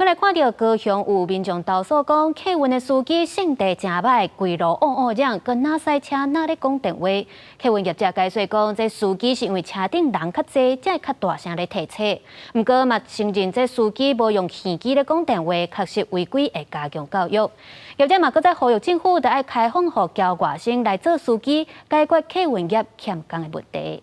来看到高雄有民众投诉讲，客运的司机性地真歹，规路往让，跟哪塞车哪咧讲电话。客运业者解释讲，这司机是因为车顶人较济，才会较大声咧提车。不过嘛，承认这司机无用耳机咧讲电话，确实违规，会加强教育。业者嘛，搁再呼吁政府，得爱开放互交外省来做司机，解决客运业欠工的问题。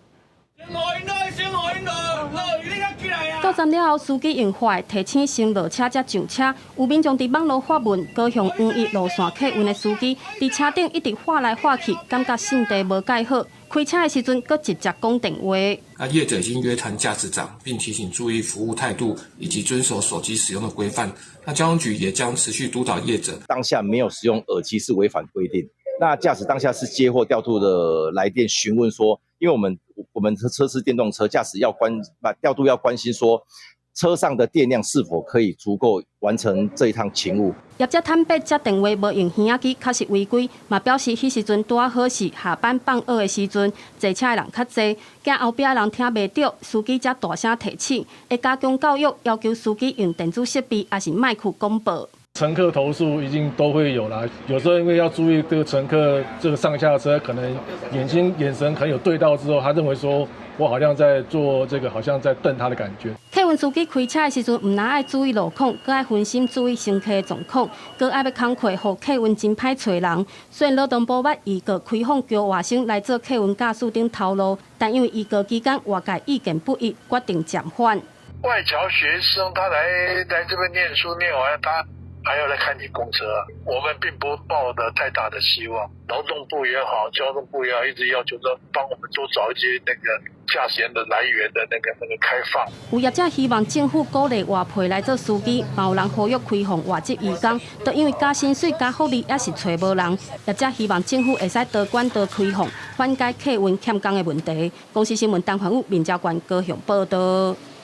到站了后，司机用坏提醒先落车才上车。有民众伫网络发文，高雄黄义路线客运的司机伫车顶一直划来划去，感觉性地无介好。开车的时阵，搁直接讲电话。业者已经约谈驾驶长，并提醒注意服务态度以及遵守手机使用的规范。交通局也将持续督导业者。当下没有使用耳机是违反规定。那驾驶当下是接获调度的来电询问说，因为我们车是电动车，驾驶调度要关心说，车上的电量是否可以足够完成这一趟勤务。业者坦白接电话无用耳仔机，确实违规，嘛表示迄时阵拄啊好是下班放学的时阵，坐车的人较济，惊后壁的人听袂到，司机才大声提醒，会加强教育，要求司机用电子设备，还是麦克广播。 乘客投诉一定都会有啦，有时候因为要注意这个乘客这个上下车，可能眼神可能有对到之后，他认为说我好像在做这个，好像在瞪他的感觉。客运司机开车的时阵，唔但爱注意路况，佮爱分心注意乘客的状况，佮爱要工课，互客运真歹找人。虽然劳动部捌预告开放叫外省来做客运驾驶顶头路，但因为预告期间外界意见不一，决定暂缓。外侨学生他来这边念书，念完他。 还要来看你公车啊！我们并不抱着太大的希望，劳动部也好，交通部也好，一直要求说帮我们多找一些那个驾驶员的来源的那个开放。有业者希望政府鼓励外配来做司机，嘛有人呼吁开放外籍移工，都因为加薪水、加福利，也是找无人。业者希望政府会使多管多开放，缓解客运欠工的问题。公司新闻陈焕武、面交官高雄报道。